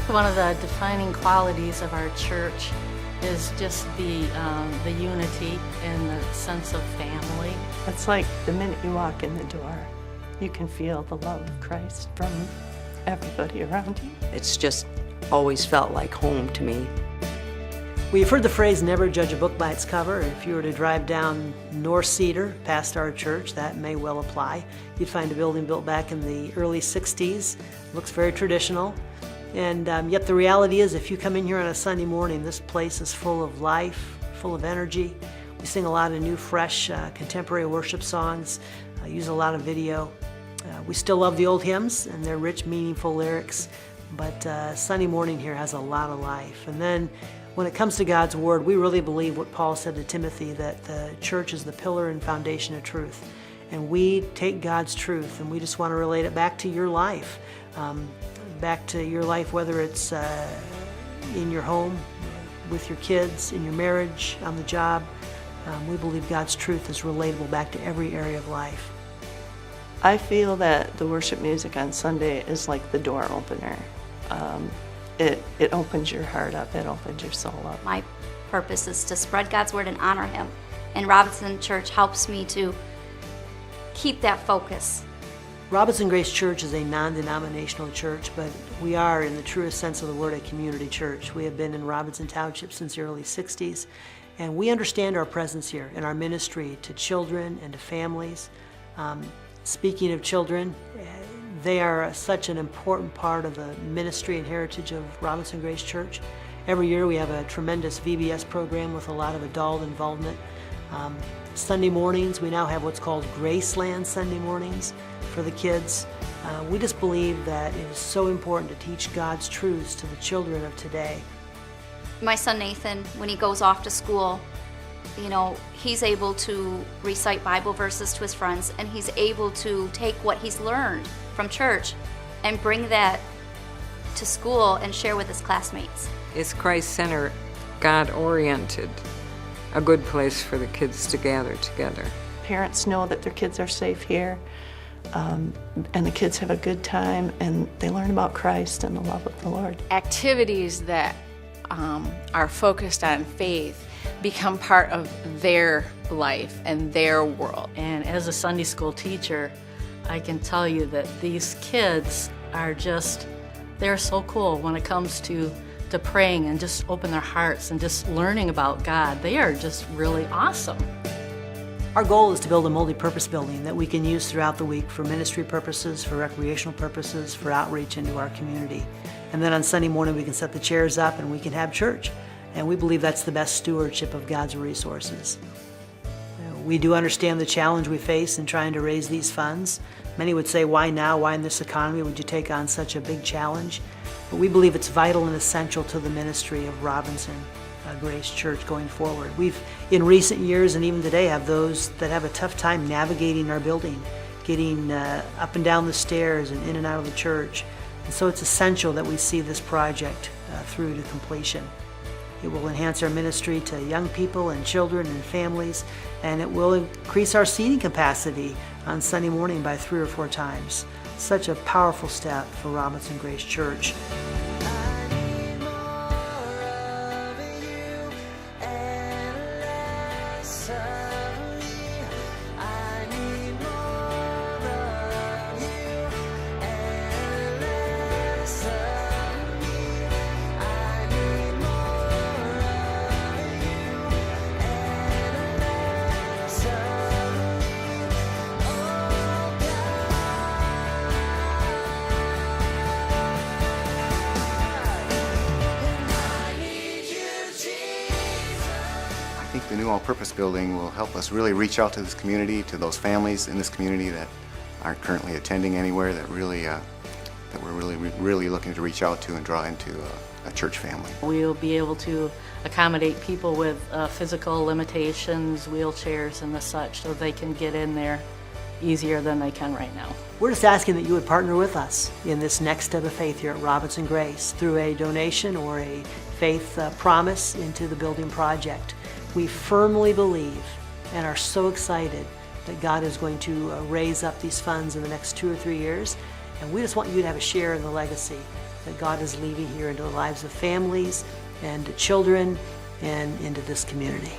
One of the defining qualities of our church is just the unity and the sense of family. It's like the minute you walk in the door, you can feel the love of Christ from everybody around you. It's just always felt like home to me. We've heard the phrase, never judge a book by its cover. If you were to drive down North Cedar past our church, that may well apply. You'd find a building built back in the early 60s. Looks very traditional. And yet the reality is, if you come in here on a Sunday morning, this place is full of life, full of energy. We sing a lot of new, fresh, contemporary worship songs, use a lot of video. We still love the old hymns and their rich, meaningful lyrics, but Sunday morning here has a lot of life. And then when it comes to God's Word, we really believe what Paul said to Timothy, that the church is the pillar and foundation of truth. And we take God's truth and we just want to relate it back to your life. Back to your life, whether it's in your home, with your kids, in your marriage, on the job. We believe God's truth is relatable back to every area of life. I feel that the worship music on Sunday is like the door opener. It opens your heart up, it opens your soul up. My purpose is to spread God's Word and honor Him. And Robinson Church helps me to keep that focus. Robinson Grace Church is a non-denominational church, but we are, in the truest sense of the word, a community church. We have been in Robinson Township since the early 60s, and we understand our presence here in our ministry to children and to families. Speaking of children, they are such an important part of the ministry and heritage of Robinson Grace Church. Every year we have a tremendous VBS program with a lot of adult involvement. Sunday mornings, we now have what's called Graceland Sunday mornings for the kids. We just believe that it is so important to teach God's truths to the children of today. My son Nathan, when he goes off to school, you know, he's able to recite Bible verses to his friends, and he's able to take what he's learned from church and bring that to school and share with his classmates. It's Christ-centered, God-oriented, a good place for the kids to gather together. Parents know that their kids are safe here, and the kids have a good time, and they learn about Christ and the love of the Lord. Activities that are focused on faith become part of their life and their world. And as a Sunday school teacher, I can tell you that these kids are just, they're so cool when it comes to praying and just open their hearts and just learning about God. They are just really awesome. Our goal is to build a multi-purpose building that we can use throughout the week for ministry purposes, for recreational purposes, for outreach into our community. And then on Sunday morning we can set the chairs up and we can have church. And we believe that's the best stewardship of God's resources. We do understand the challenge we face in trying to raise these funds. Many would say, why now? Why in this economy would you take on such a big challenge? But we believe it's vital and essential to the ministry of Robinson Grace Church going forward. We've, in recent years and even today, have those that have a tough time navigating our building, getting up and down the stairs and in and out of the church. And so it's essential that we see this project through to completion. It will enhance our ministry to young people and children and families, and it will increase our seating capacity on Sunday morning by 3 or 4 times. Such a powerful step for Robinson Grace Church. I think the new all-purpose building will help us really reach out to this community, to those families in this community that aren't currently attending anywhere, that really that we're really looking to reach out to and draw into a church family. We'll be able to accommodate people with physical limitations, wheelchairs and the such, so they can get in there easier than they can right now. We're just asking that you would partner with us in this next step of faith here at Robinson Grace through a donation or a faith promise into the building project. We firmly believe and are so excited that God is going to raise up these funds in the next 2 or 3 years, and we just want you to have a share in the legacy that God is leaving here into the lives of families and children and into this community.